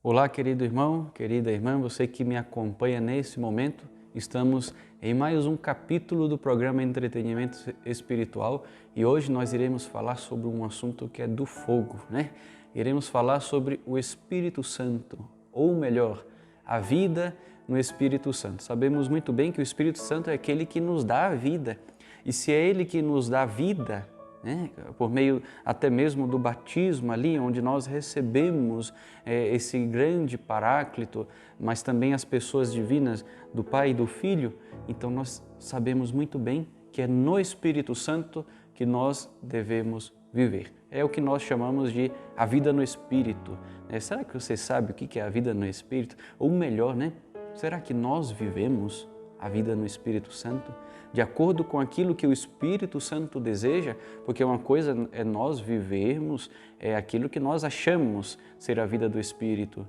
Olá, querido irmão, querida irmã, você que me acompanha nesse momento, estamos em mais um capítulo do programa Entretenimento Espiritual e hoje nós iremos falar sobre um assunto que é do fogo, né? Iremos falar sobre o Espírito Santo, ou melhor, a vida no Espírito Santo. Sabemos muito bem que o Espírito Santo é aquele que nos dá a vida e se é Ele que nos dá vida, por meio até mesmo do batismo ali, onde nós recebemos esse grande paráclito, mas também as pessoas divinas do Pai e do Filho, então nós sabemos muito bem que é no Espírito Santo que nós devemos viver. É o que nós chamamos de a vida no Espírito. Será que você sabe o que é a vida no Espírito? Ou melhor, será que nós vivemos a vida no Espírito Santo? De acordo com aquilo que o Espírito Santo deseja, porque uma coisa é nós vivermos aquilo que nós achamos ser a vida do Espírito.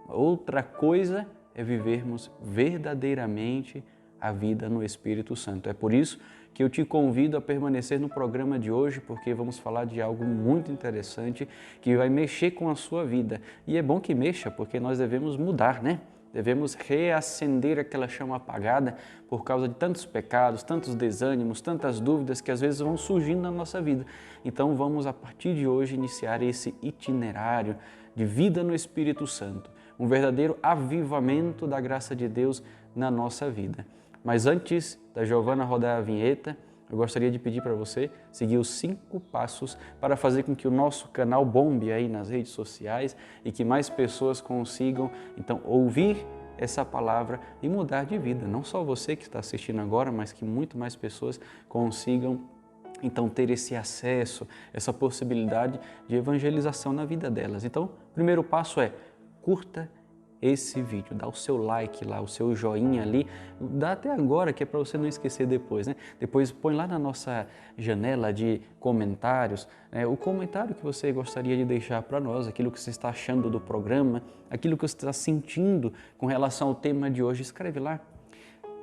Outra coisa é vivermos verdadeiramente a vida no Espírito Santo. É por isso que eu te convido a permanecer no programa de hoje, porque vamos falar de algo muito interessante que vai mexer com a sua vida. E é bom que mexa, porque nós devemos mudar, Devemos reacender aquela chama apagada por causa de tantos pecados, tantos desânimos, tantas dúvidas que às vezes vão surgindo na nossa vida. Então vamos a partir de hoje iniciar esse itinerário de vida no Espírito Santo, um verdadeiro avivamento da graça de Deus na nossa vida. Mas antes da Giovana rodar a vinheta, eu gostaria de pedir para você seguir os 5 passos para fazer com que o nosso canal bombe aí nas redes sociais e que mais pessoas consigam, então, ouvir essa palavra e mudar de vida. Não só você que está assistindo agora, mas que muito mais pessoas consigam, então, ter esse acesso, essa possibilidade de evangelização na vida delas. Então, o primeiro passo é curta esse vídeo, dá o seu like lá, o seu joinha ali, dá até agora que é para você não esquecer depois, Depois põe lá na nossa janela de comentários, o comentário que você gostaria de deixar para nós, aquilo que você está achando do programa, aquilo que você está sentindo com relação ao tema de hoje, escreve lá.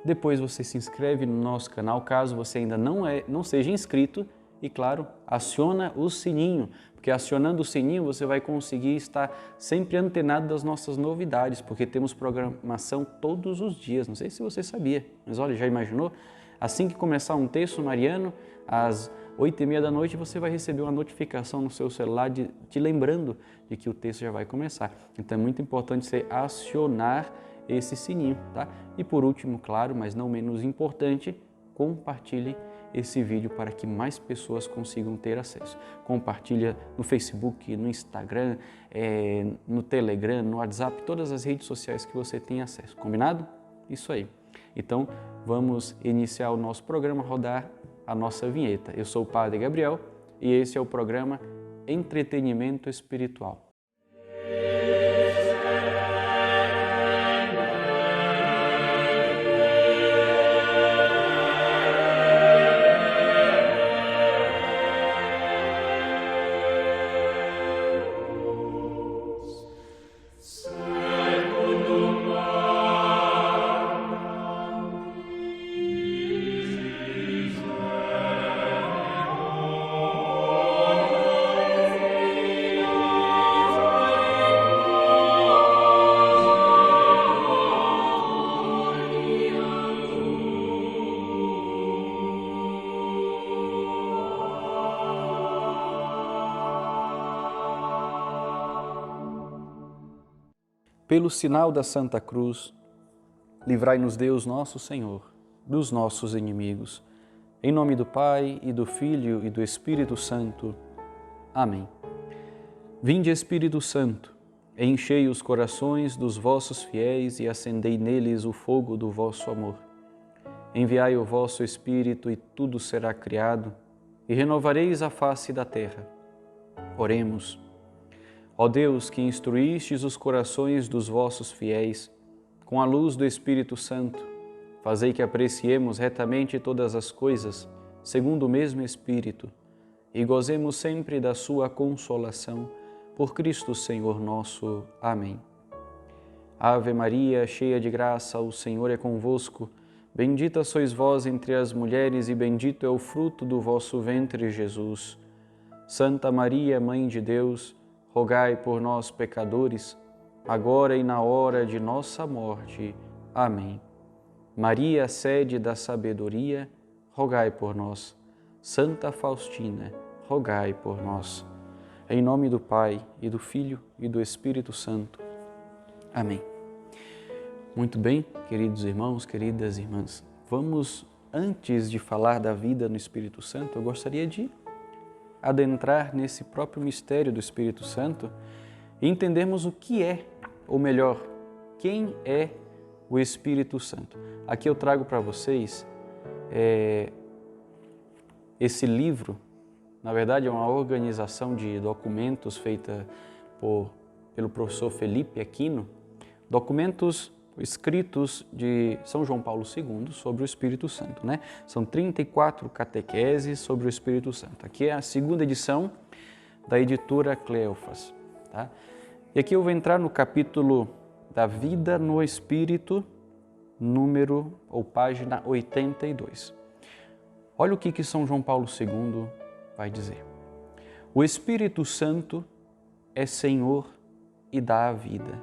Depois você se inscreve no nosso canal, caso você ainda não seja inscrito, e claro, aciona o sininho, porque acionando o sininho você vai conseguir estar sempre antenado das nossas novidades, porque temos programação todos os dias. Não sei se você sabia, mas olha, já imaginou? Assim que começar um texto mariano, às 8h30 da noite, você vai receber uma notificação no seu celular te lembrando de que o texto já vai começar. Então é muito importante você acionar esse sininho, tá? E por último, claro, mas não menos importante, compartilhe esse vídeo para que mais pessoas consigam ter acesso. Compartilha no Facebook, no Instagram, no Telegram, no WhatsApp, todas as redes sociais que você tem acesso. Combinado? Isso aí. Então, vamos iniciar o nosso programa, rodar a nossa vinheta. Eu sou o Padre Gabriel e esse é o programa Entretenimento Espiritual. Pelo sinal da Santa Cruz, livrai-nos Deus nosso Senhor dos nossos inimigos. Em nome do Pai, e do Filho, e do Espírito Santo. Amém. Vinde, Espírito Santo, enchei os corações dos vossos fiéis e acendei neles o fogo do vosso amor. Enviai o vosso Espírito e tudo será criado, e renovareis a face da terra. Oremos. Ó Deus, que instruístes os corações dos vossos fiéis, com a luz do Espírito Santo, fazei que apreciemos retamente todas as coisas, segundo o mesmo Espírito, e gozemos sempre da sua consolação, por Cristo Senhor nosso. Amém. Ave Maria, cheia de graça, o Senhor é convosco. Bendita sois vós entre as mulheres e bendito é o fruto do vosso ventre, Jesus. Santa Maria, Mãe de Deus, rogai por nós, pecadores, agora e na hora de nossa morte. Amém. Maria, sede da sabedoria, rogai por nós. Santa Faustina, rogai por nós. Em nome do Pai, e do Filho, e do Espírito Santo. Amém. Muito bem, queridos irmãos, queridas irmãs, vamos, antes de falar da vida no Espírito Santo, eu gostaria de adentrar nesse próprio mistério do Espírito Santo e entendermos o que é, ou melhor, quem é o Espírito Santo. Aqui eu trago para vocês esse livro, na verdade é uma organização de documentos feita pelo professor Felipe Aquino, documentos escritos de São João Paulo II sobre o Espírito Santo, né? São 34 catequeses sobre o Espírito Santo. Aqui é a segunda edição da editora Cleofas, tá? E aqui eu vou entrar no capítulo da vida no Espírito, número ou página 82. Olha o que São João Paulo II vai dizer. O Espírito Santo é Senhor e dá a vida.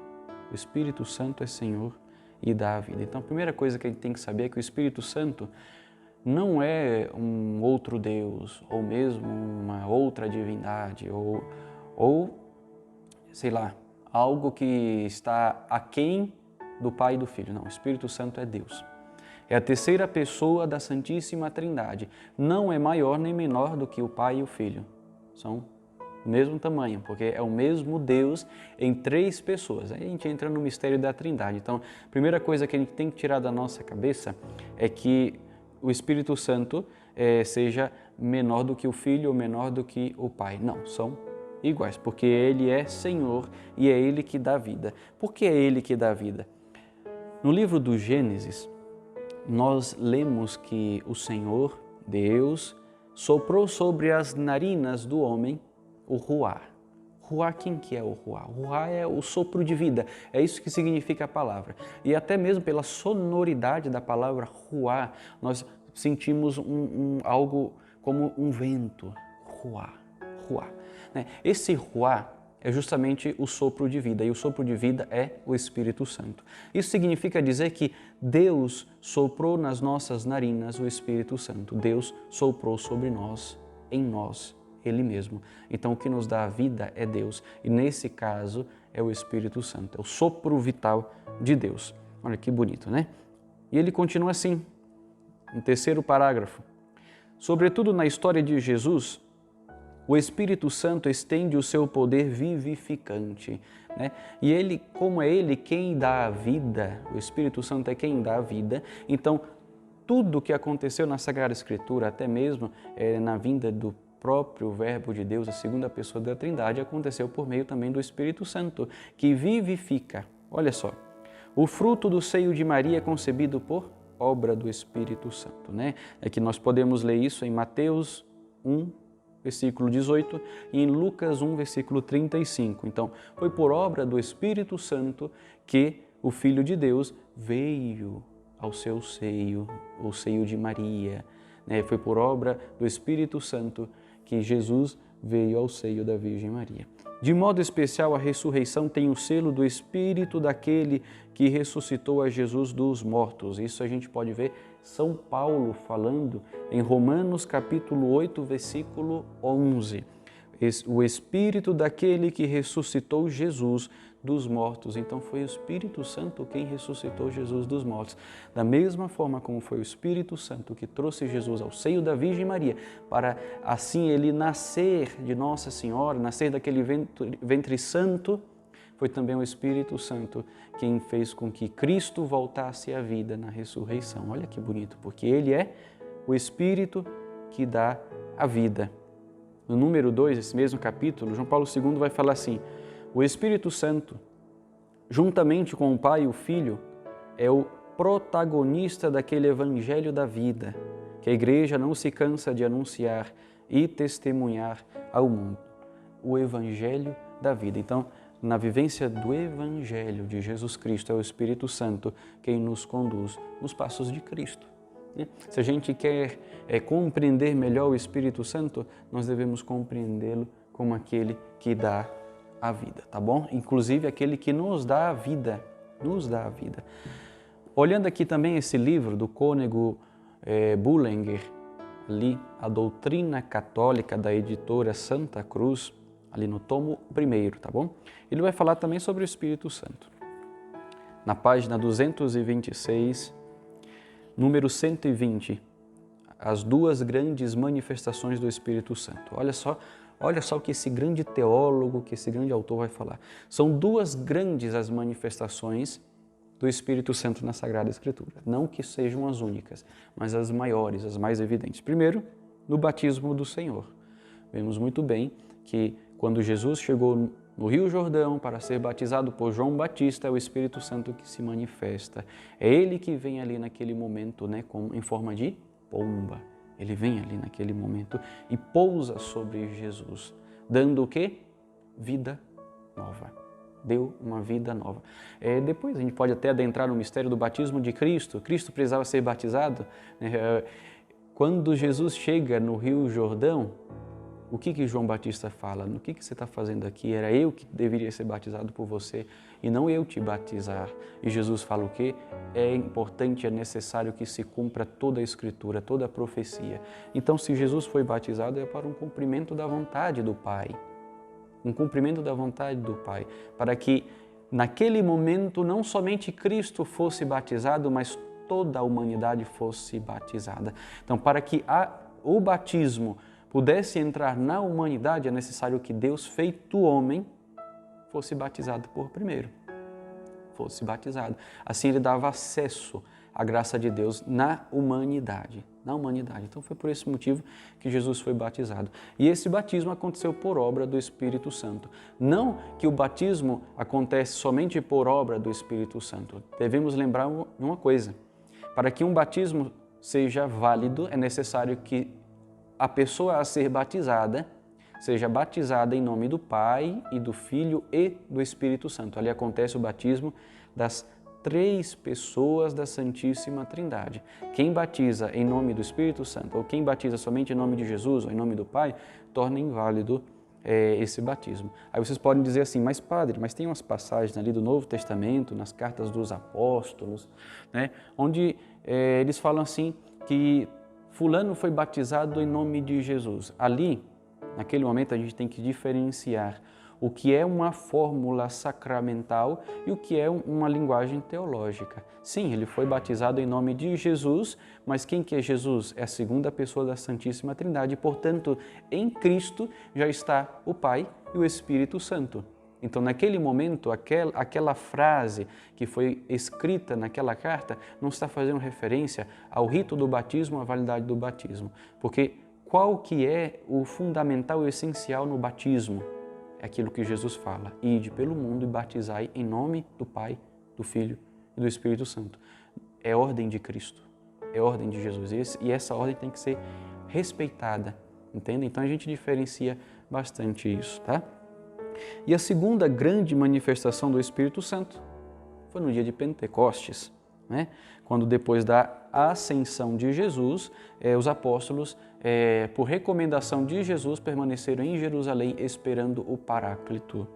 O Espírito Santo é Senhor e dá a vida. Então, a primeira coisa que a gente tem que saber é que o Espírito Santo não é um outro Deus, ou mesmo uma outra divindade, ou sei lá, algo que está aquém do Pai e do Filho. Não, o Espírito Santo é Deus. É a terceira pessoa da Santíssima Trindade. Não é maior nem menor do que o Pai e o Filho. São do mesmo tamanho, porque é o mesmo Deus em três pessoas. Aí a gente entra no mistério da Trindade. Então, a primeira coisa que a gente tem que tirar da nossa cabeça é que o Espírito Santo seja menor do que o Filho ou menor do que o Pai. Não, são iguais, porque Ele é Senhor e é Ele que dá vida. Por que é Ele que dá vida? No livro do Gênesis, nós lemos que o Senhor, Deus, soprou sobre as narinas do homem o ruá. Ruá, quem que é o ruá? O ruá é o sopro de vida, é isso que significa a palavra. E até mesmo pela sonoridade da palavra ruá, nós sentimos algo como um vento, ruá, ruá. Esse ruá é justamente o sopro de vida, e o sopro de vida é o Espírito Santo. Isso significa dizer que Deus soprou nas nossas narinas o Espírito Santo. Deus soprou sobre nós, em nós, Ele mesmo. Então, o que nos dá a vida é Deus, e nesse caso é o Espírito Santo, é o sopro vital de Deus. Olha que bonito, né? E ele continua assim, no terceiro parágrafo. Sobretudo na história de Jesus, o Espírito Santo estende o seu poder vivificante, né? E ele, como é Ele quem dá a vida, o Espírito Santo é quem dá a vida, então tudo o que aconteceu na Sagrada Escritura, até mesmo na vinda do próprio Verbo de Deus, a segunda pessoa da Trindade, aconteceu por meio também do Espírito Santo, que vivifica. Olha só, o fruto do seio de Maria é concebido por obra do Espírito Santo, né? É que nós podemos ler isso em Mateus 1, versículo 18, e em Lucas 1, versículo 35. Então, foi por obra do Espírito Santo que o Filho de Deus veio ao seu seio, o seio de Maria, né? Foi por obra do Espírito Santo que Jesus veio ao seio da Virgem Maria. De modo especial, a ressurreição tem o selo do Espírito daquele que ressuscitou a Jesus dos mortos. Isso a gente pode ver São Paulo falando em Romanos capítulo 8, versículo 11. O Espírito daquele que ressuscitou Jesus dos mortos. Então foi o Espírito Santo quem ressuscitou Jesus dos mortos. Da mesma forma como foi o Espírito Santo que trouxe Jesus ao seio da Virgem Maria, para assim ele nascer de Nossa Senhora, nascer daquele ventre santo, foi também o Espírito Santo quem fez com que Cristo voltasse à vida na ressurreição. Olha que bonito, porque Ele é o Espírito que dá a vida. No número 2, esse mesmo capítulo, João Paulo II vai falar assim: o Espírito Santo, juntamente com o Pai e o Filho, é o protagonista daquele Evangelho da vida, que a Igreja não se cansa de anunciar e testemunhar ao mundo. O Evangelho da vida. Então, na vivência do Evangelho de Jesus Cristo, é o Espírito Santo quem nos conduz nos passos de Cristo. Se a gente quer compreender melhor o Espírito Santo, nós devemos compreendê-lo como aquele que dá a vida, tá bom? Inclusive aquele que nos dá a vida, nos dá a vida. Olhando aqui também esse livro do cônego Bullinger, ali, A Doutrina Católica, da editora Santa Cruz, ali no tomo 1º, tá bom? Ele vai falar também sobre o Espírito Santo. Na página 226, número 120, as duas grandes manifestações do Espírito Santo. Olha só o que esse grande teólogo, que esse grande autor vai falar. São duas grandes as manifestações do Espírito Santo na Sagrada Escritura. Não que sejam as únicas, mas as maiores, as mais evidentes. Primeiro, no batismo do Senhor. Vemos muito bem que quando Jesus chegou no Rio Jordão para ser batizado por João Batista, é o Espírito Santo que se manifesta. É ele que vem ali naquele momento, né, em forma de pomba. Ele vem ali naquele momento e pousa sobre Jesus, dando o quê? Vida nova. Deu uma vida nova. Depois a gente pode até adentrar no mistério do batismo de Cristo. Cristo precisava ser batizado. Quando Jesus chega no Rio Jordão, o que João Batista fala? O que você está fazendo aqui? Era eu que deveria ser batizado por você e não eu te batizar. E Jesus fala o quê? É importante, é necessário que se cumpra toda a Escritura, toda a profecia. Então, se Jesus foi batizado, é para um cumprimento da vontade do Pai. Um cumprimento da vontade do Pai, para que naquele momento não somente Cristo fosse batizado, mas toda a humanidade fosse batizada. Então, para que o batismo pudesse entrar na humanidade, é necessário que Deus, feito homem, fosse batizado por primeiro. Fosse batizado. Assim ele dava acesso à graça de Deus na humanidade. Na humanidade. Então foi por esse motivo que Jesus foi batizado. E esse batismo aconteceu por obra do Espírito Santo. Não que o batismo acontece somente por obra do Espírito Santo. Devemos lembrar uma coisa. Para que um batismo seja válido, é necessário que a pessoa a ser batizada seja batizada em nome do Pai e do Filho e do Espírito Santo. Ali acontece o batismo das 3 pessoas da Santíssima Trindade. Quem batiza em nome do Espírito Santo ou quem batiza somente em nome de Jesus ou em nome do Pai, torna inválido esse batismo. Aí vocês podem dizer assim, mas padre, mas tem umas passagens ali do Novo Testamento, nas cartas dos apóstolos, né, onde eles falam assim que fulano foi batizado em nome de Jesus. Ali, naquele momento, a gente tem que diferenciar o que é uma fórmula sacramental e o que é uma linguagem teológica. Sim, ele foi batizado em nome de Jesus, mas quem que é Jesus? É a segunda pessoa da Santíssima Trindade, e, portanto, em Cristo já está o Pai e o Espírito Santo. Então, naquele momento, aquela frase que foi escrita naquela carta não está fazendo referência ao rito do batismo, à validade do batismo. Porque qual que é o fundamental e essencial no batismo? É aquilo que Jesus fala, ide pelo mundo e batizai em nome do Pai, do Filho e do Espírito Santo. É ordem de Cristo, é ordem de Jesus e essa ordem tem que ser respeitada, entende? Então a gente diferencia bastante isso, tá? E a segunda grande manifestação do Espírito Santo foi no dia de Pentecostes, né? Quando depois da ascensão de Jesus, os apóstolos, por recomendação de Jesus, permaneceram em Jerusalém esperando o Paráclito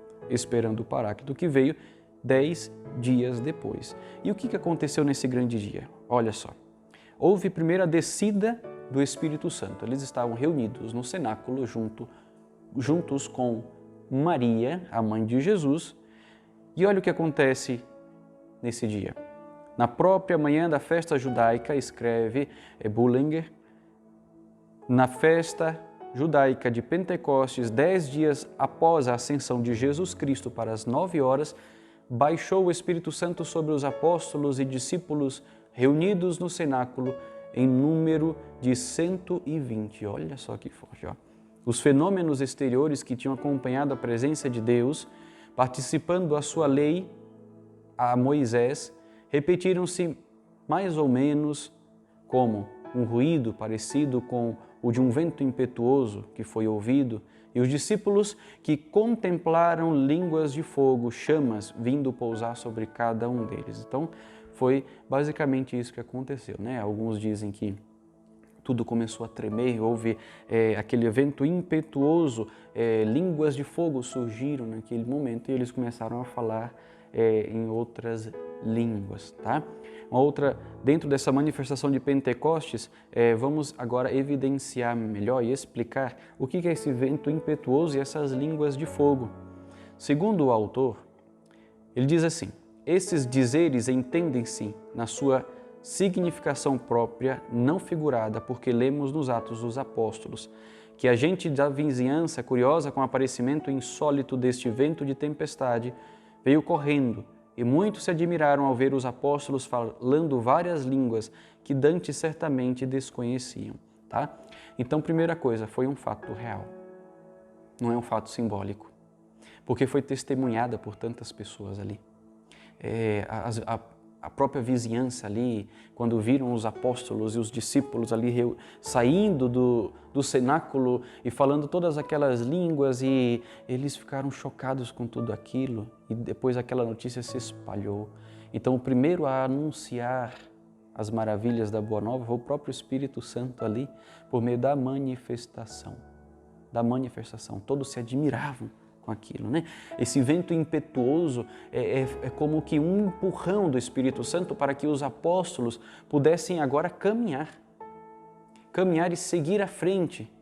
que veio 10 dias depois. E o que aconteceu nesse grande dia? Olha só, houve primeiro a descida do Espírito Santo. Eles estavam reunidos no cenáculo juntos com Maria, a mãe de Jesus, e olha o que acontece nesse dia. Na própria manhã da festa judaica, escreve Bullinger, na festa judaica de Pentecostes, 10 dias após a ascensão de Jesus Cristo para as 9 horas, baixou o Espírito Santo sobre os apóstolos e discípulos reunidos no cenáculo em número de 120. Olha só que forte, ó. Os fenômenos exteriores que tinham acompanhado a presença de Deus, participando da sua lei a Moisés, repetiram-se mais ou menos como um ruído parecido com o de um vento impetuoso que foi ouvido, e os discípulos que contemplaram línguas de fogo, chamas, vindo pousar sobre cada um deles. Então, foi basicamente isso que aconteceu, né? Alguns dizem que tudo começou a tremer, houve aquele evento impetuoso, línguas de fogo surgiram naquele momento e eles começaram a falar em outras línguas, tá? Uma outra, dentro dessa manifestação de Pentecostes, vamos agora evidenciar melhor e explicar o que é esse vento impetuoso e essas línguas de fogo. Segundo o autor, ele diz assim: esses dizeres entendem-se na sua significação própria, não figurada, porque lemos nos Atos dos Apóstolos, que a gente da vizinhança, curiosa com o aparecimento insólito deste vento de tempestade, veio correndo, e muitos se admiraram ao ver os apóstolos falando várias línguas que dantes certamente desconheciam. Tá? Então, primeira coisa, foi um fato real, não é um fato simbólico, porque foi testemunhada por tantas pessoas ali. A própria vizinhança ali, quando viram os apóstolos e os discípulos ali saindo do cenáculo e falando todas aquelas línguas, e eles ficaram chocados com tudo aquilo, e depois aquela notícia se espalhou. Então o primeiro a anunciar as maravilhas da Boa Nova foi o próprio Espírito Santo ali, por meio da manifestação. Todos se admiravam com aquilo, né? Esse vento impetuoso é como que um empurrão do Espírito Santo para que os apóstolos pudessem agora caminhar e seguir à frente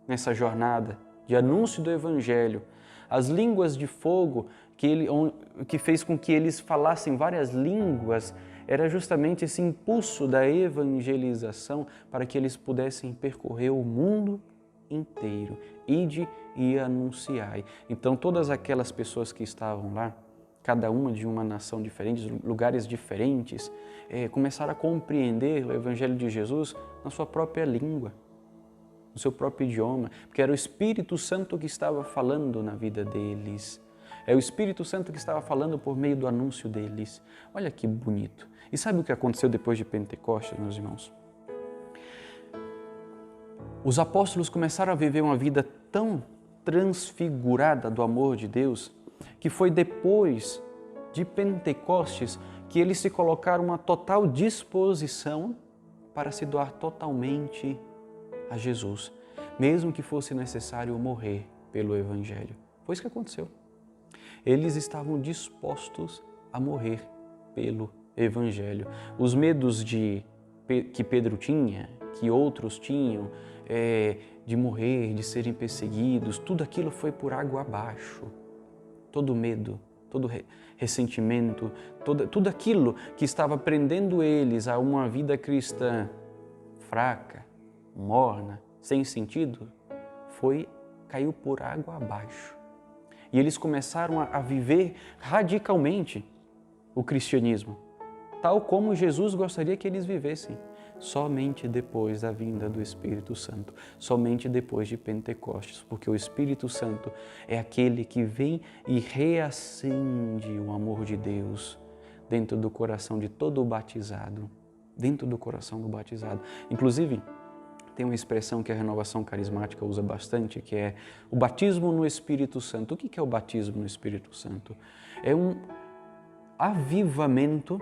nessa jornada de anúncio do Evangelho. As línguas de fogo que fez com que eles falassem várias línguas era justamente esse impulso da evangelização para que eles pudessem percorrer o mundo inteiro, ide e anunciai. Então todas aquelas pessoas que estavam lá, cada uma de uma nação diferente, lugares diferentes, começaram a compreender o Evangelho de Jesus na sua própria língua, no seu próprio idioma, porque era o Espírito Santo que estava falando na vida deles. É o Espírito Santo que estava falando por meio do anúncio deles. Olha que bonito. E sabe o que aconteceu depois de Pentecostes, meus irmãos? Os apóstolos começaram a viver uma vida tão transfigurada do amor de Deus, que foi depois de Pentecostes que eles se colocaram uma total disposição para se doar totalmente a Jesus, mesmo que fosse necessário morrer pelo Evangelho. Foi isso que aconteceu. Eles estavam dispostos a morrer pelo Evangelho. Os medos que Pedro tinha, que outros tinham, de morrer, de serem perseguidos, tudo aquilo foi por água abaixo. Todo medo, todo ressentimento, tudo aquilo que estava prendendo eles a uma vida cristã fraca, morna, sem sentido, caiu por água abaixo. E eles começaram a viver radicalmente o cristianismo, tal como Jesus gostaria que eles vivessem. Somente depois da vinda do Espírito Santo, somente depois de Pentecostes, porque o Espírito Santo é aquele que vem e reacende o amor de Deus dentro do coração de todo o batizado, dentro do coração do batizado. Inclusive, tem uma expressão que a renovação carismática usa bastante, que é o batismo no Espírito Santo. O que é o batismo no Espírito Santo? É um avivamento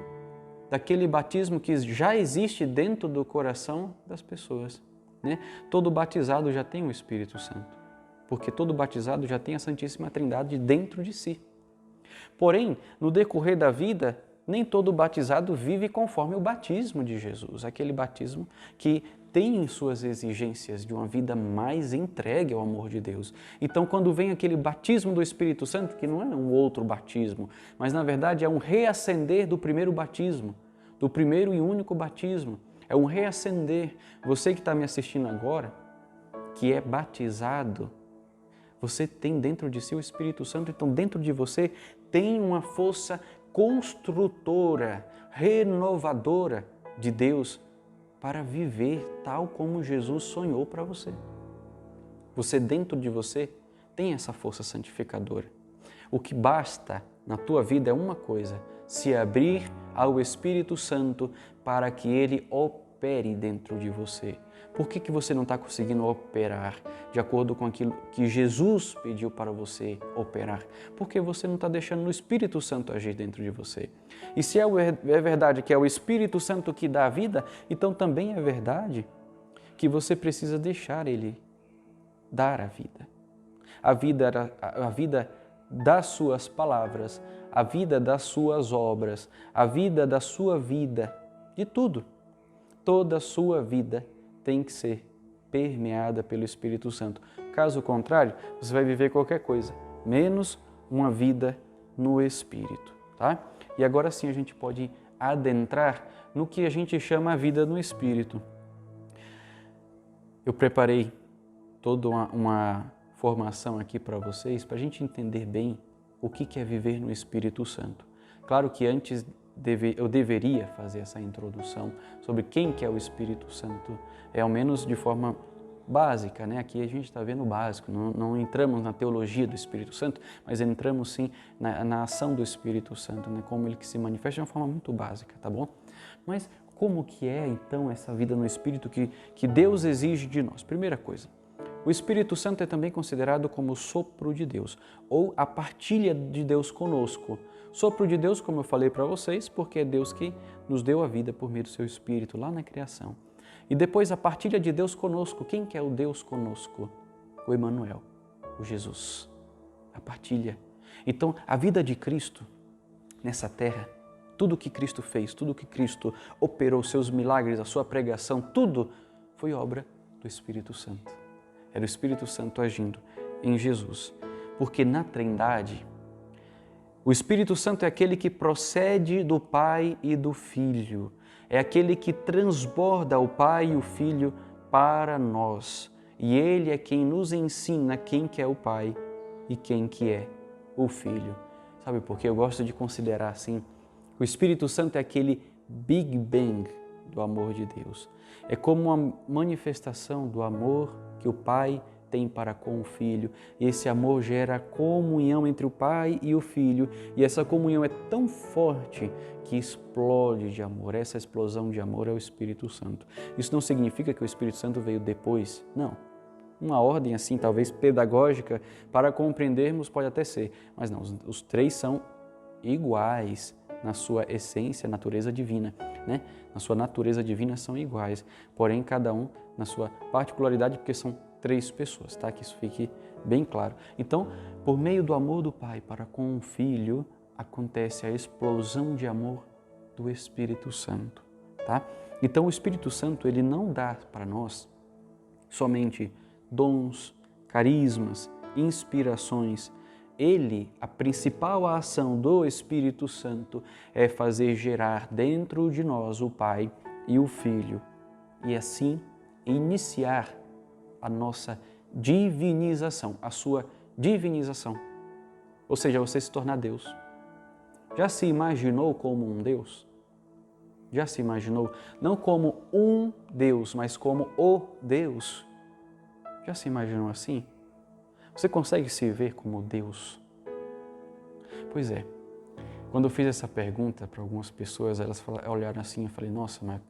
daquele batismo que já existe dentro do coração das pessoas, né? Todo batizado já tem o Espírito Santo, porque todo batizado já tem a Santíssima Trindade dentro de si. Porém, no decorrer da vida, nem todo batizado vive conforme o batismo de Jesus, aquele batismo que tem suas exigências de uma vida mais entregue ao amor de Deus. Então, quando vem aquele batismo do Espírito Santo, que não é um outro batismo, mas na verdade é um reacender do primeiro batismo, do primeiro e único batismo, é um reacender. Você que está me assistindo agora, que é batizado, você tem dentro de si o Espírito Santo, então dentro de você tem uma força construtora, renovadora de Deus para viver tal como Jesus sonhou para você. Você dentro de você tem essa força santificadora. O que basta na tua vida é uma coisa: se abrir ao Espírito Santo para que Ele opere dentro de você. Por que você não está conseguindo operar de acordo com aquilo que Jesus pediu para você operar? Porque você não está deixando o Espírito Santo agir dentro de você. E se é verdade que é o Espírito Santo que dá a vida, então também é verdade que você precisa deixar Ele dar a vida. A vida das suas palavras, a vida das suas obras, a vida da sua vida, de tudo. Toda a sua vida tem que ser permeada pelo Espírito Santo. Caso contrário, você vai viver qualquer coisa, menos uma vida no Espírito, tá? E agora sim a gente pode adentrar no que a gente chama a vida no Espírito. Eu preparei toda uma formação aqui para vocês, para a gente entender bem o que é viver no Espírito Santo. Claro que antes eu deveria fazer essa introdução sobre quem que é o Espírito Santo, ao menos de forma básica, né? Aqui a gente está vendo o básico, não entramos na teologia do Espírito Santo, mas entramos sim na ação do Espírito Santo, né? Como ele que se manifesta de uma forma muito básica, tá bom? Mas como que é então essa vida no Espírito que Deus exige de nós? Primeira coisa, o Espírito Santo é também considerado como o sopro de Deus, ou a partilha de Deus conosco. Sopro de Deus, como eu falei para vocês, porque é Deus que nos deu a vida por meio do seu Espírito lá na criação. E depois a partilha de Deus conosco. Quem que é o Deus conosco? O Emmanuel, o Jesus. A partilha. Então, a vida de Cristo nessa terra, tudo que Cristo fez, tudo que Cristo operou, seus milagres, a sua pregação, tudo foi obra do Espírito Santo. Era o Espírito Santo agindo em Jesus. Porque na Trindade, o Espírito Santo é aquele que procede do Pai e do Filho. É aquele que transborda o Pai e o Filho para nós. E Ele é quem nos ensina quem que é o Pai e quem que é o Filho. Sabe por quê? Eu gosto de considerar assim, o Espírito Santo é aquele Big Bang do amor de Deus. É como uma manifestação do amor que o Pai tem para com o Filho. E esse amor gera comunhão entre o Pai e o Filho. E essa comunhão é tão forte que explode de amor. Essa explosão de amor é o Espírito Santo. Isso não significa que o Espírito Santo veio depois. Não. Uma ordem assim, talvez pedagógica, para compreendermos pode até ser. Mas não, os três são iguais na sua essência, natureza divina, né? Na sua natureza divina são iguais, porém cada um na sua particularidade, porque são três pessoas, tá? Que isso fique bem claro. Então, por meio do amor do Pai para com o Filho, acontece a explosão de amor do Espírito Santo, tá? Então, o Espírito Santo, ele não dá para nós somente dons, carismas, inspirações. Ele, a principal ação do Espírito Santo é fazer gerar dentro de nós o Pai e o Filho e assim iniciar a nossa divinização, a sua divinização, ou seja, você se tornar Deus. Já se imaginou como um Deus? Já se imaginou não como um Deus, mas como o Deus? Já se imaginou assim? Você consegue se ver como Deus? Pois é, quando eu fiz essa pergunta para algumas pessoas, elas olharam assim, eu falei, nossa, mas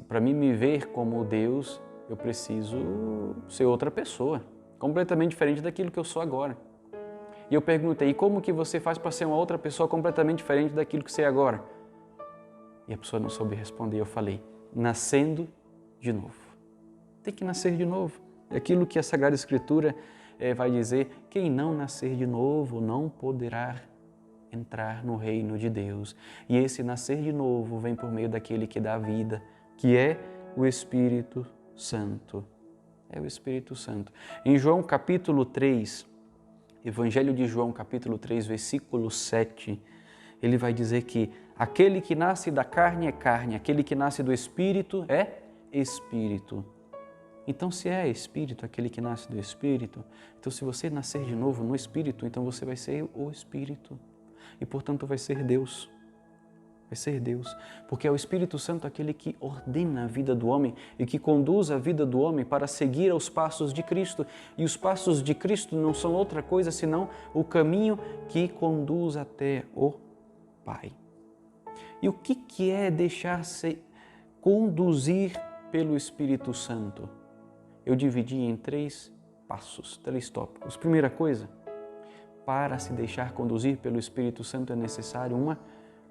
para mim me ver como Deus, eu preciso ser outra pessoa, completamente diferente daquilo que eu sou agora. E eu perguntei, e como que você faz para ser uma outra pessoa completamente diferente daquilo que você é agora? E a pessoa não soube responder, eu falei, nascendo de novo. Tem que nascer de novo. É aquilo que a Sagrada Escritura vai dizer, quem não nascer de novo não poderá entrar no reino de Deus. E esse nascer de novo vem por meio daquele que dá vida, que é o Espírito Santo. É o Espírito Santo. Em João capítulo 3, Evangelho de João capítulo 3, versículo 7, ele vai dizer que aquele que nasce da carne é carne, aquele que nasce do Espírito é Espírito. Então, se é Espírito, aquele que nasce do Espírito, então se você nascer de novo no Espírito, então você vai ser o Espírito. E, portanto, vai ser Deus. Vai ser Deus. Porque é o Espírito Santo aquele que ordena a vida do homem e que conduz a vida do homem para seguir aos passos de Cristo. E os passos de Cristo não são outra coisa senão o caminho que conduz até o Pai. E o que é deixar-se conduzir pelo Espírito Santo? Eu dividi em 3 passos, 3 tópicos. Primeira coisa, para se deixar conduzir pelo Espírito Santo é necessário uma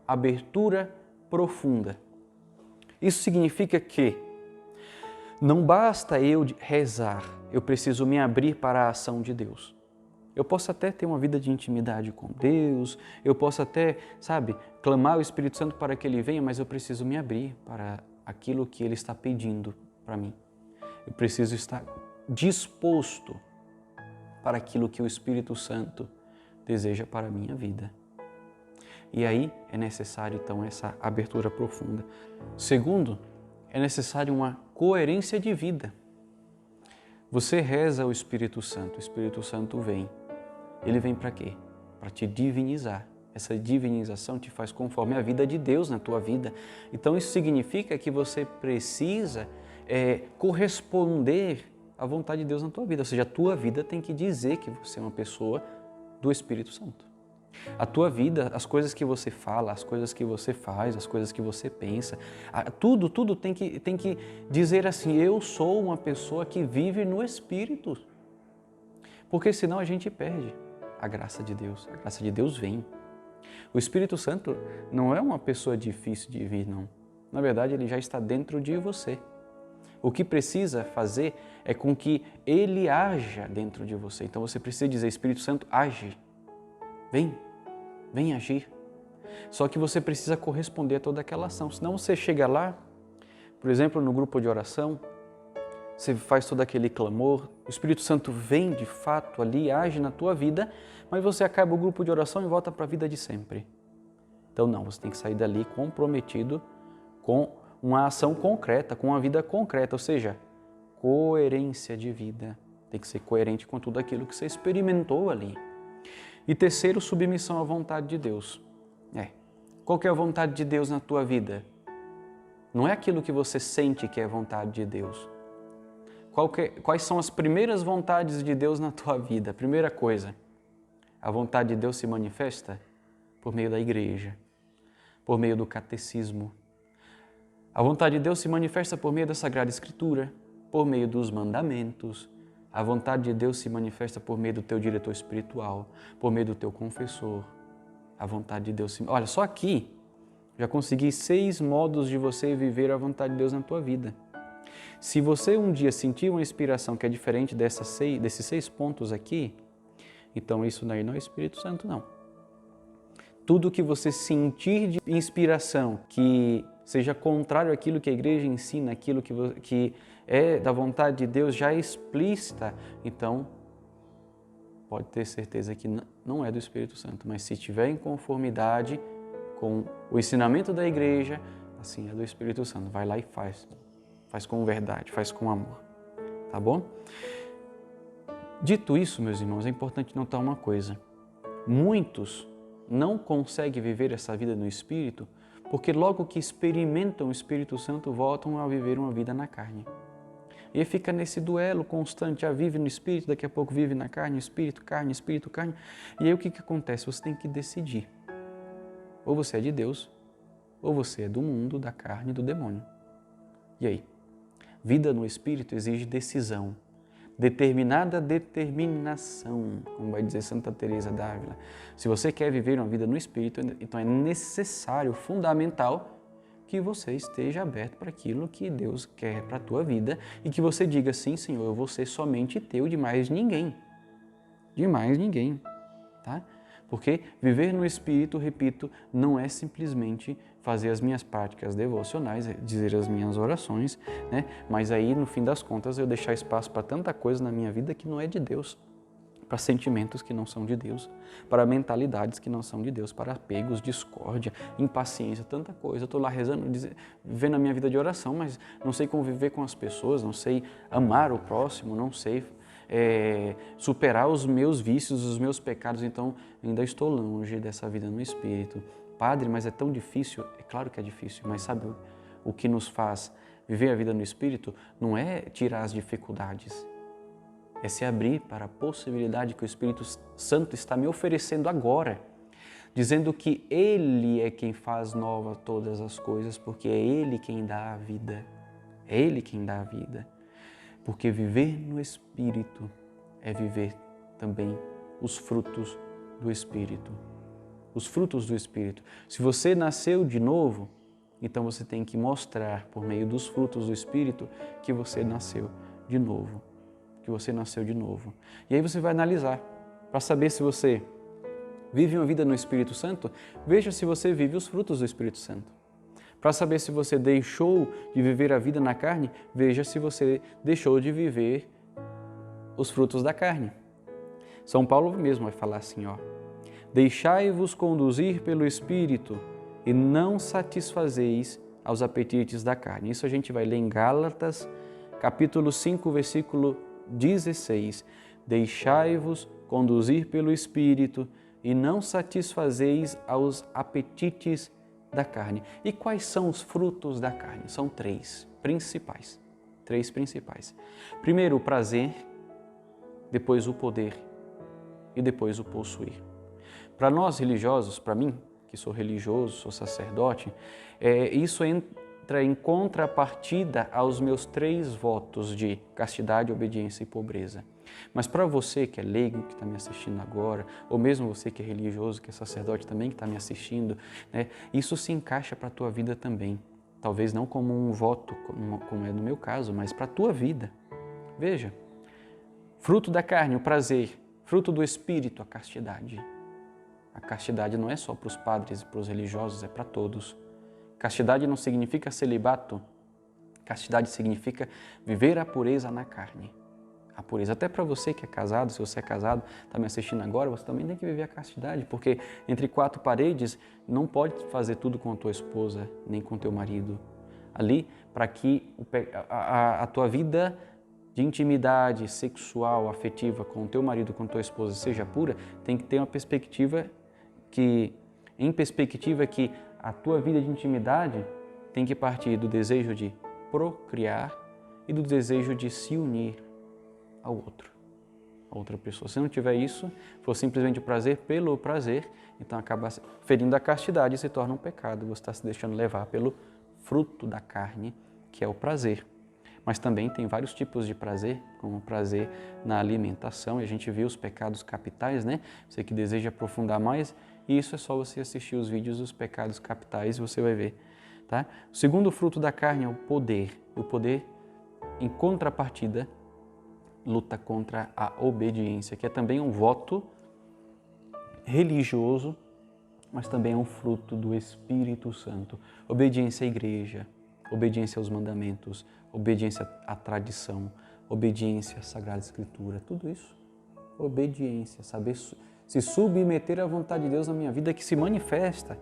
abertura profunda. Isso significa que Não basta eu rezar, eu preciso me abrir para a ação de Deus. Eu posso até ter uma vida de intimidade com Deus, eu posso até, clamar ao Espírito Santo para que Ele venha, mas eu preciso me abrir para aquilo que Ele está pedindo para mim. Eu preciso estar disposto para aquilo que o Espírito Santo deseja para a minha vida. E aí é necessário, então, essa abertura profunda. Segundo, é necessário uma coerência de vida. Você reza ao Espírito Santo, o Espírito Santo vem. Ele vem para quê? Para te divinizar. Essa divinização te faz conforme a vida de Deus na tua vida. Então isso significa que você precisa corresponder à vontade de Deus na tua vida. Ou seja, a tua vida tem que dizer que você é uma pessoa do Espírito Santo. A tua vida, as coisas que você fala, as coisas que você faz, as coisas que você pensa, tudo tem que dizer assim, eu sou uma pessoa que vive no Espírito. Porque senão a gente perde a graça de Deus. A graça de Deus vem. O Espírito Santo não é uma pessoa difícil de vir, não. Na verdade, ele já está dentro de você. O que precisa fazer é com que ele haja dentro de você. Então você precisa dizer, Espírito Santo, age. Vem agir. Só que você precisa corresponder a toda aquela ação. Senão você chega lá, por exemplo, no grupo de oração, você faz todo aquele clamor, o Espírito Santo vem de fato ali, age na tua vida, mas você acaba o grupo de oração e volta para a vida de sempre. Então não, você tem que sair dali comprometido com uma ação concreta, com uma vida concreta, ou seja, coerência de vida. Tem que ser coerente com tudo aquilo que você experimentou ali. E terceiro, submissão à vontade de Deus. Qual que é a vontade de Deus na tua vida? Não é aquilo que você sente que é a vontade de Deus. Quais são as primeiras vontades de Deus na tua vida? Primeira coisa, a vontade de Deus se manifesta por meio da igreja, por meio do catecismo. A vontade de Deus se manifesta por meio da Sagrada Escritura, por meio dos mandamentos. A vontade de Deus se manifesta por meio do teu diretor espiritual, por meio do teu confessor. A vontade de Deus Olha, só aqui já consegui 6 modos de você viver a vontade de Deus na tua vida. Se você um dia sentir uma inspiração que é diferente desses 6 pontos aqui, então isso daí não é Espírito Santo, não. Tudo que você sentir de inspiração que seja contrário àquilo que a igreja ensina, aquilo que é da vontade de Deus já explícita, então pode ter certeza que não é do Espírito Santo. Mas se estiver em conformidade com o ensinamento da igreja, assim é do Espírito Santo. Vai lá e faz. Faz com verdade, faz com amor. Tá bom? Dito isso, meus irmãos, é importante notar uma coisa. Muitos não conseguem viver essa vida no Espírito porque logo que experimentam o Espírito Santo voltam a viver uma vida na carne. E fica nesse duelo constante, vive no Espírito, daqui a pouco vive na carne, Espírito, carne, Espírito, carne. E aí o que acontece? Você tem que decidir. Ou você é de Deus, ou você é do mundo, da carne e do demônio. E aí? Vida no Espírito exige decisão, determinada determinação, como vai dizer Santa Teresa d'Ávila. Se você quer viver uma vida no Espírito, então é necessário, fundamental, que você esteja aberto para aquilo que Deus quer para a tua vida e que você diga, sim, Senhor, eu vou ser somente teu, de mais ninguém. De mais ninguém, tá? Porque viver no Espírito, repito, não é simplesmente fazer as minhas práticas devocionais, dizer as minhas orações, né? Mas aí, no fim das contas, eu deixar espaço para tanta coisa na minha vida que não é de Deus, para sentimentos que não são de Deus, para mentalidades que não são de Deus, para apegos, discórdia, impaciência, tanta coisa. Eu estou lá rezando, vivendo a minha vida de oração, mas não sei conviver com as pessoas, não sei amar o próximo, não sei superar os meus vícios, os meus pecados, então ainda estou longe dessa vida no Espírito. Padre, mas é tão difícil? É claro que é difícil, mas sabe o que nos faz viver a vida no Espírito? Não é tirar as dificuldades, é se abrir para a possibilidade que o Espírito Santo está me oferecendo agora, dizendo que Ele é quem faz nova todas as coisas, porque é Ele quem dá a vida. É Ele quem dá a vida. Porque viver no Espírito é viver também os frutos do Espírito. Os frutos do Espírito. Se você nasceu de novo, Então você tem que mostrar por meio dos frutos do Espírito que você nasceu de novo. Que você nasceu de novo. E aí você vai analisar para saber se você vive uma vida no Espírito Santo, veja se você vive os frutos do Espírito Santo. Para saber se você deixou de viver a vida na carne, veja se você deixou de viver os frutos da carne. São Paulo mesmo vai falar assim, ó: deixai-vos conduzir pelo Espírito e não satisfazeis aos apetites da carne. Isso a gente vai ler em Gálatas, capítulo 5, versículo 16. Deixai-vos conduzir pelo Espírito e não satisfazeis aos apetites da carne. E quais são os frutos da carne? São três principais. Primeiro o prazer, depois o poder e depois o possuir. Para nós religiosos, para mim, que sou religioso, sou sacerdote, isso entra em contrapartida aos meus 3 votos de castidade, obediência e pobreza. Mas para você que é leigo, que está me assistindo agora, ou mesmo você que é religioso, que é sacerdote também, que está me assistindo, né, isso se encaixa para a tua vida também. Talvez não como um voto, como é no meu caso, mas para a tua vida. Veja, fruto da carne, o prazer, fruto do Espírito, a castidade. A castidade não é só para os padres e para os religiosos, é para todos. Castidade não significa celibato. Castidade significa viver a pureza na carne. A pureza, até para você que é casado, se você é casado, está me assistindo agora, você também tem que viver a castidade, porque entre 4 paredes não pode fazer tudo com a tua esposa, nem com o teu marido. Ali, para que a tua vida de intimidade sexual, afetiva com o teu marido, com a tua esposa seja pura, tem que ter uma perspectiva que a tua vida de intimidade tem que partir do desejo de procriar e do desejo de se unir ao outro, a outra pessoa. Se não tiver isso, for simplesmente o prazer pelo prazer, então acaba ferindo a castidade e se torna um pecado. Você está se deixando levar pelo fruto da carne, que é o prazer. Mas também tem vários tipos de prazer, como o prazer na alimentação, e a gente viu os pecados capitais, né? Você que deseja aprofundar mais, e isso é só você assistir os vídeos dos pecados capitais e você vai ver, tá? O segundo fruto da carne é o poder. O poder, em contrapartida, luta contra a obediência, que é também um voto religioso, mas também é um fruto do Espírito Santo. Obediência à igreja, obediência aos mandamentos, obediência à tradição, obediência à Sagrada Escritura, tudo isso. Obediência, saber se submeter à vontade de Deus na minha vida, que se manifesta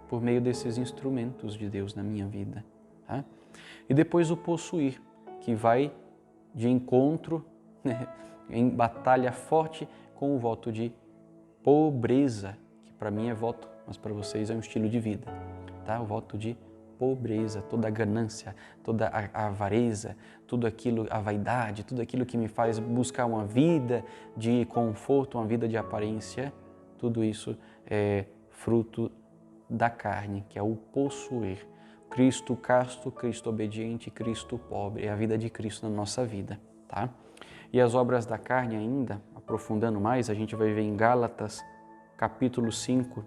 por meio desses instrumentos de Deus na minha vida. Tá? E depois o possuir, que vai de encontro, né, em batalha forte com o voto de pobreza, que para mim é voto, mas para vocês é um estilo de vida. Tá? O voto de pobreza, toda a ganância, toda a avareza, tudo aquilo, a vaidade, tudo aquilo que me faz buscar uma vida de conforto, uma vida de aparência, tudo isso é fruto da carne, que é o possuir. Cristo casto, Cristo obediente, Cristo pobre, é a vida de Cristo na nossa vida, tá? E as obras da carne ainda, aprofundando mais, a gente vai ver em Gálatas, capítulo 5,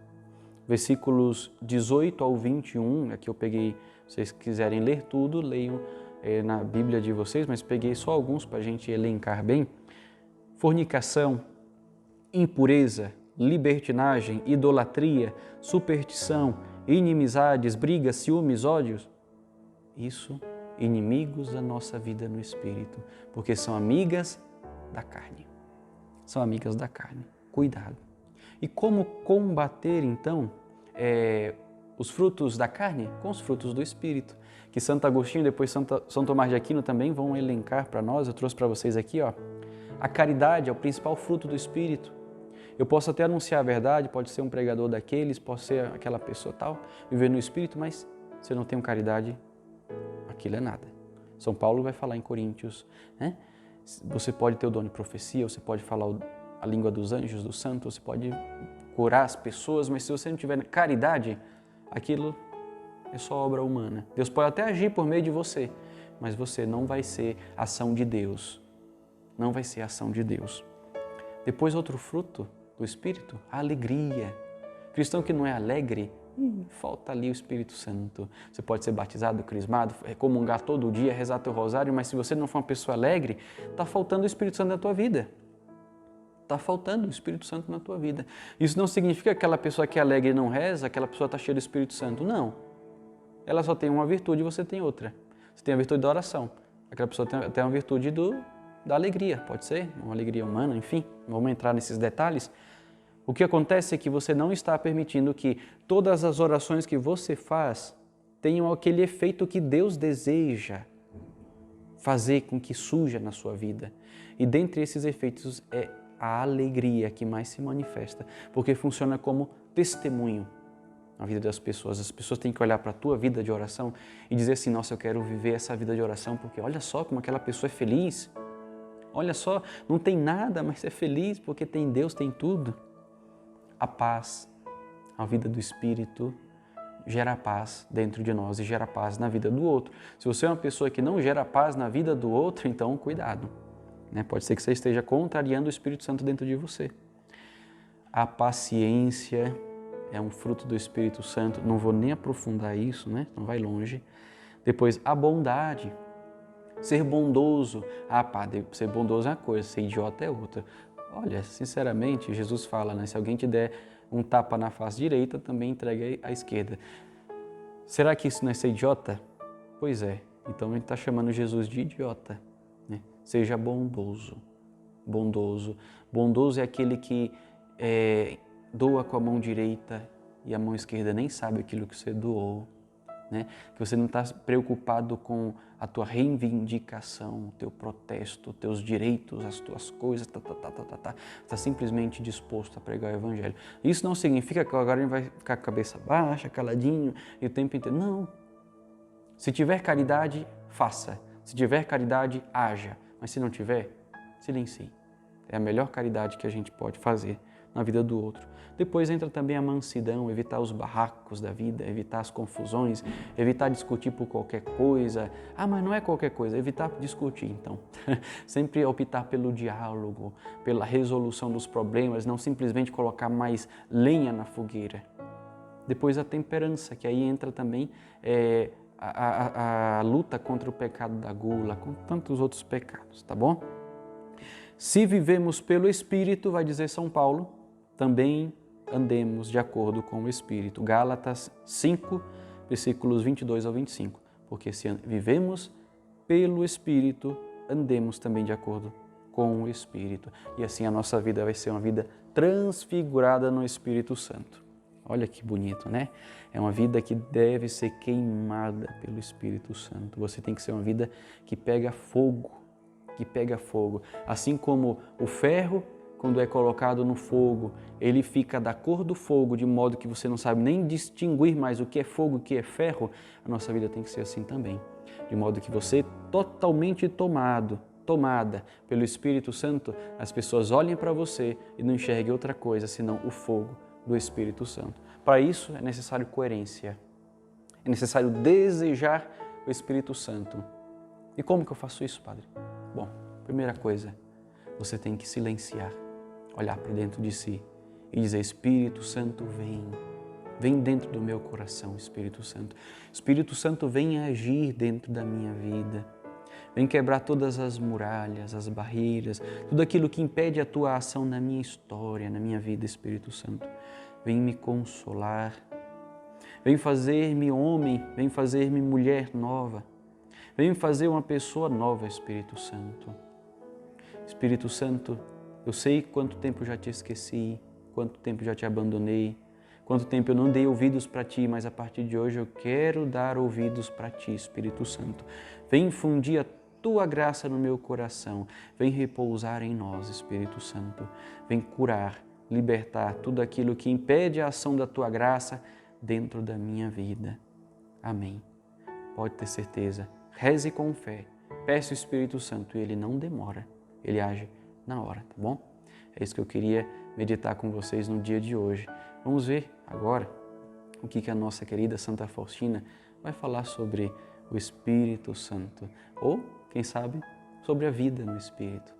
versículos 18 ao 21, aqui eu peguei, se vocês quiserem ler tudo, leiam na Bíblia de vocês, mas peguei só alguns para a gente elencar bem. Fornicação, impureza, libertinagem, idolatria, superstição, inimizades, brigas, ciúmes, ódios. Isso, inimigos da nossa vida no Espírito, porque são amigas da carne. São amigas da carne. Cuidado. E como combater, então, os frutos da carne com os frutos do Espírito? Que Santo Agostinho, depois São Tomás de Aquino também vão elencar para nós. Eu trouxe para vocês aqui, ó. A caridade é o principal fruto do Espírito. Eu posso até anunciar a verdade, pode ser um pregador daqueles, pode ser aquela pessoa tal, viver no Espírito, mas se eu não tenho caridade, aquilo é nada. São Paulo vai falar em Coríntios, né? Você pode ter o dom de profecia, você pode falar a língua dos anjos, dos santos, você pode curar as pessoas, mas se você não tiver caridade, aquilo é só obra humana. Deus pode até agir por meio de você, mas você não vai ser ação de Deus. Não vai ser ação de Deus. Depois, outro fruto do Espírito, a alegria. Cristão que não é alegre falta ali o Espírito Santo. Você pode ser batizado, crismado, comungar todo dia, rezar teu rosário, mas se você não for uma pessoa alegre, está faltando o Espírito Santo na tua vida. Está faltando o Espírito Santo na tua vida. Isso não significa que aquela pessoa que é alegre e não reza, aquela pessoa está cheia do Espírito Santo. Não. Ela só tem uma virtude e você tem outra. Você tem a virtude da oração. Aquela pessoa tem uma virtude da alegria, pode ser, uma alegria humana, enfim. Não vamos entrar nesses detalhes. O que acontece é que você não está permitindo que todas as orações que você faz tenham aquele efeito que Deus deseja fazer com que surja na sua vida. E dentre esses efeitos é a alegria que mais se manifesta, porque funciona como testemunho na vida das pessoas. As pessoas têm que olhar para a tua vida de oração e dizer assim, nossa, eu quero viver essa vida de oração, porque olha só como aquela pessoa é feliz. Olha só, não tem nada, mas é feliz porque tem Deus, tem tudo. A paz, a vida do Espírito gera paz dentro de nós e gera paz na vida do outro. Se você é uma pessoa que não gera paz na vida do outro, então cuidado. Pode ser que você esteja contrariando o Espírito Santo dentro de você. A paciência é um fruto do Espírito Santo. Não vou nem aprofundar isso, não vai longe. Depois, a bondade. Ser bondoso. Ser bondoso é uma coisa, ser idiota é outra. Olha, sinceramente, Jesus fala, se alguém te der um tapa na face direita, também entregue à esquerda. Será que isso não é ser idiota? Pois é. Então, a gente está chamando Jesus de idiota. Seja bondoso. Bondoso. Bondoso é aquele que doa com a mão direita e a mão esquerda nem sabe aquilo que você doou. Que você não está preocupado com a tua reivindicação, o teu protesto, os teus direitos, as tuas coisas, está simplesmente disposto a pregar o Evangelho. Isso não significa que agora a gente vai ficar com a cabeça baixa, caladinho e o tempo inteiro. Não. Se tiver caridade, faça. Se tiver caridade, haja. Mas se não tiver, silencie. É a melhor caridade que a gente pode fazer na vida do outro. Depois entra também a mansidão, evitar os barracos da vida, evitar as confusões, evitar discutir por qualquer coisa. Mas não é qualquer coisa, evitar discutir então. Sempre optar pelo diálogo, pela resolução dos problemas, não simplesmente colocar mais lenha na fogueira. Depois a temperança, que aí entra também a luta contra o pecado da gula, com tantos outros pecados, tá bom? Se vivemos pelo Espírito, vai dizer São Paulo, também andemos de acordo com o Espírito. Gálatas 5, versículos 22 ao 25. Porque se vivemos pelo Espírito, andemos também de acordo com o Espírito. E assim a nossa vida vai ser uma vida transfigurada no Espírito Santo. Olha que bonito, É uma vida que deve ser queimada pelo Espírito Santo. Você tem que ser uma vida que pega fogo. Assim como o ferro, quando é colocado no fogo, ele fica da cor do fogo, de modo que você não sabe nem distinguir mais o que é fogo e o que é ferro. A nossa vida tem que ser assim também, de modo que você, totalmente tomada pelo Espírito Santo, as pessoas olhem para você e não enxerguem outra coisa senão o fogo do Espírito Santo. Para isso é necessário coerência, é necessário desejar o Espírito Santo. E como que eu faço isso, Padre? Bom, primeira coisa, você tem que silenciar, olhar para dentro de si e dizer, Espírito Santo, vem dentro do meu coração, Espírito Santo. Espírito Santo, vem agir dentro da minha vida. Vem quebrar todas as muralhas, as barreiras, tudo aquilo que impede a tua ação na minha história, na minha vida, Espírito Santo. Vem me consolar, vem fazer-me homem, vem fazer-me mulher nova. Vem fazer uma pessoa nova, Espírito Santo. Espírito Santo, eu sei quanto tempo eu já te esqueci, quanto tempo eu já te abandonei, quanto tempo eu não dei ouvidos para ti, mas a partir de hoje eu quero dar ouvidos para ti, Espírito Santo. Vem infundir a tua graça no meu coração, vem repousar em nós, Espírito Santo. Vem curar, libertar tudo aquilo que impede a ação da tua graça dentro da minha vida. Amém. Pode ter certeza. Reze com fé, peça o Espírito Santo e Ele não demora, Ele age na hora, tá bom? É isso que eu queria meditar com vocês no dia de hoje. Vamos ver agora o que a nossa querida Santa Faustina vai falar sobre o Espírito Santo, ou, quem sabe, sobre a vida no Espírito.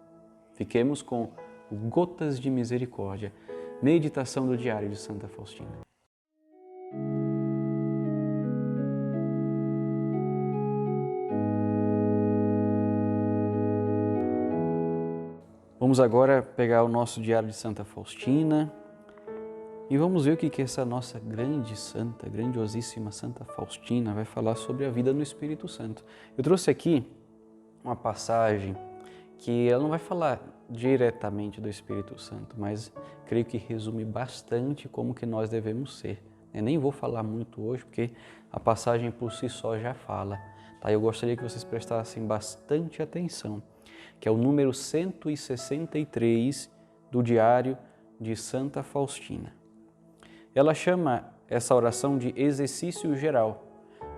Fiquemos com Gotas de Misericórdia, meditação do Diário de Santa Faustina. Vamos agora pegar o nosso diário de Santa Faustina e vamos ver o que essa nossa grande santa, grandiosíssima Santa Faustina vai falar sobre a vida no Espírito Santo. Eu trouxe aqui uma passagem que ela não vai falar diretamente do Espírito Santo, mas creio que resume bastante como que nós devemos ser. Eu nem vou falar muito hoje, porque a passagem por si só já fala. Tá? Eu gostaria que vocês prestassem bastante atenção, que é o número 163 do Diário de Santa Faustina. Ela chama essa oração de exercício geral,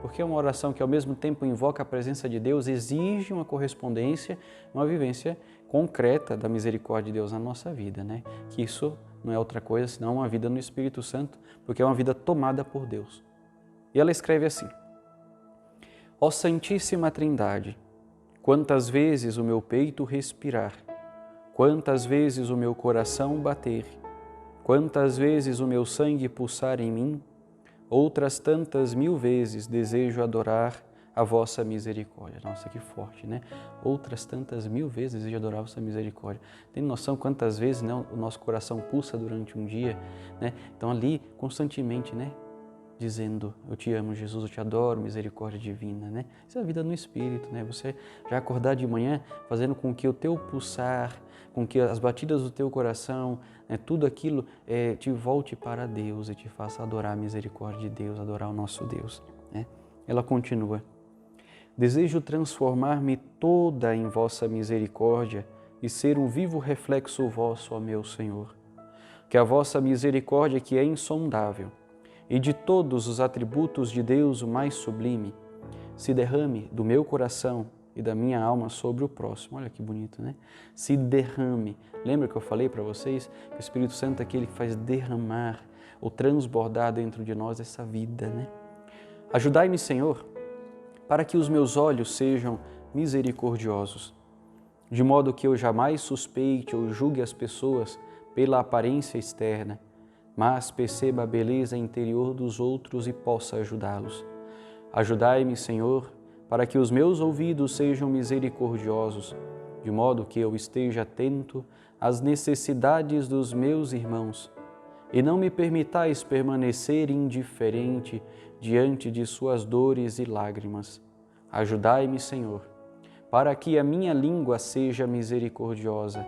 porque é uma oração que ao mesmo tempo invoca a presença de Deus, exige uma correspondência, uma vivência concreta da misericórdia de Deus na nossa vida, né? Que isso não é outra coisa senão uma vida no Espírito Santo, porque é uma vida tomada por Deus. E ela escreve assim: Ó Santíssima Trindade, quantas vezes o meu peito respirar, quantas vezes o meu coração bater, quantas vezes o meu sangue pulsar em mim, outras tantas 1000 vezes desejo adorar a vossa misericórdia. Nossa, que forte, né? Outras tantas 1000 vezes desejo adorar a vossa misericórdia. Tem noção quantas vezes, né, o nosso coração pulsa durante um dia, né? Então ali, constantemente, né? Dizendo, eu te amo, Jesus, eu te adoro, misericórdia divina, né? Isso é a vida no Espírito, né? Você já acordar de manhã fazendo com que o teu pulsar, com que as batidas do teu coração, né, tudo aquilo te volte para Deus e te faça adorar a misericórdia de Deus, adorar o nosso Deus, né? Ela continua: desejo transformar-me toda em vossa misericórdia e ser um vivo reflexo vosso, ó meu Senhor. Que a vossa misericórdia, que é insondável, e de todos os atributos de Deus o mais sublime, se derrame do meu coração e da minha alma sobre o próximo. Olha que bonito, né? Se derrame. Lembra que eu falei para vocês que o Espírito Santo é aquele que faz derramar ou transbordar dentro de nós essa vida, né? Ajudai-me, Senhor, para que os meus olhos sejam misericordiosos, de modo que eu jamais suspeite ou julgue as pessoas pela aparência externa, mas perceba a beleza interior dos outros e possa ajudá-los. Ajudai-me, Senhor, para que os meus ouvidos sejam misericordiosos, de modo que eu esteja atento às necessidades dos meus irmãos, e não me permitais permanecer indiferente diante de suas dores e lágrimas. Ajudai-me, Senhor, para que a minha língua seja misericordiosa,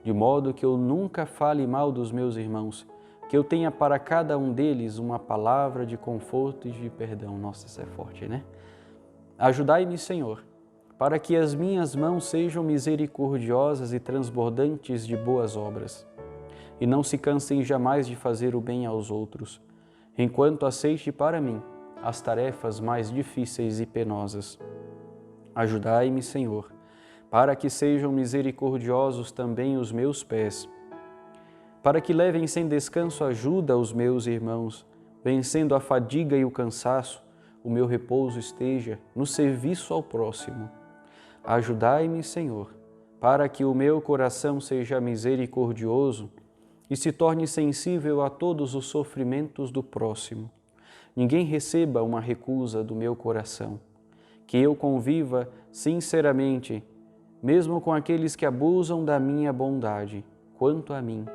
de modo que eu nunca fale mal dos meus irmãos, que eu tenha para cada um deles uma palavra de conforto e de perdão. Nossa, isso é forte, né? Ajudai-me, Senhor, para que as minhas mãos sejam misericordiosas e transbordantes de boas obras, e não se cansem jamais de fazer o bem aos outros, enquanto aceite para mim as tarefas mais difíceis e penosas. Ajudai-me, Senhor, para que sejam misericordiosos também os meus pés, para que levem sem descanso ajuda aos meus irmãos, vencendo a fadiga e o cansaço, o meu repouso esteja no serviço ao próximo. Ajudai-me, Senhor, para que o meu coração seja misericordioso e se torne sensível a todos os sofrimentos do próximo. Ninguém receba uma recusa do meu coração. Que eu conviva sinceramente, mesmo com aqueles que abusam da minha bondade. Quanto a mim,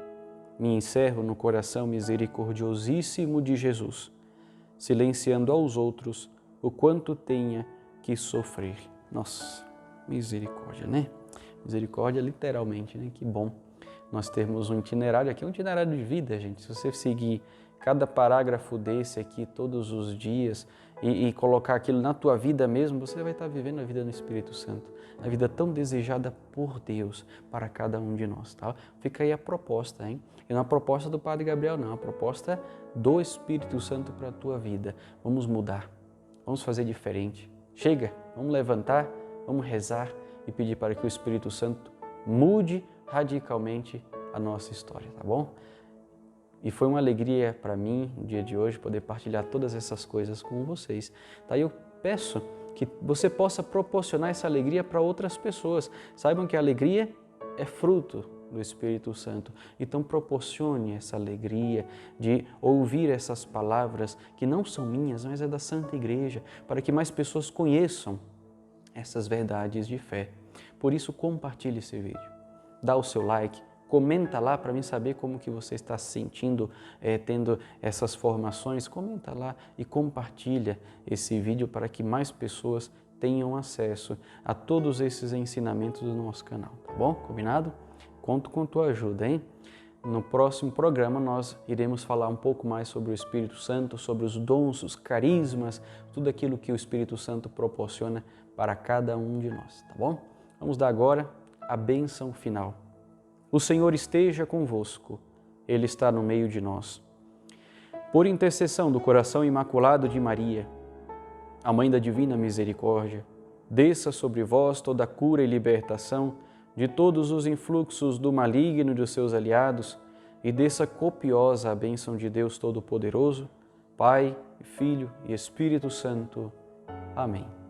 me encerro no coração misericordiosíssimo de Jesus, silenciando aos outros o quanto tenha que sofrer. Nossa, misericórdia, né? Misericórdia literalmente, né? Que bom nós termos um itinerário aqui, um itinerário de vida, gente. Se você seguir cada parágrafo desse aqui todos os dias e colocar aquilo na tua vida mesmo, você vai estar vivendo a vida no Espírito Santo, a vida tão desejada por Deus para cada um de nós, tá? Fica aí a proposta, hein? E não a proposta do Padre Gabriel, não, a proposta do Espírito Santo para a tua vida. Vamos mudar, vamos fazer diferente. Chega, vamos levantar, vamos rezar e pedir para que o Espírito Santo mude radicalmente a nossa história, tá bom? E foi uma alegria para mim, no dia de hoje, poder partilhar todas essas coisas com vocês. Tá? Eu peço que você possa proporcionar essa alegria para outras pessoas. Saibam que a alegria é fruto do Espírito Santo. Então proporcione essa alegria de ouvir essas palavras que não são minhas, mas é da Santa Igreja, para que mais pessoas conheçam essas verdades de fé. Por isso, compartilhe esse vídeo. dá o seu like, comenta lá para mim saber como que você está se sentindo, tendo essas formações. Comenta lá e compartilha esse vídeo para que mais pessoas tenham acesso a todos esses ensinamentos do nosso canal, tá bom? Combinado? Conto com tua ajuda, hein? No próximo programa nós iremos falar um pouco mais sobre o Espírito Santo, sobre os dons, os carismas, tudo aquilo que o Espírito Santo proporciona para cada um de nós, tá bom? Vamos dar agora a bênção final. O Senhor esteja convosco, Ele está no meio de nós. Por intercessão do coração imaculado de Maria, a Mãe da Divina Misericórdia, desça sobre vós toda a cura e libertação de todos os influxos do maligno e dos seus aliados, e desça copiosa a bênção de Deus Todo-Poderoso, Pai, Filho e Espírito Santo. Amém.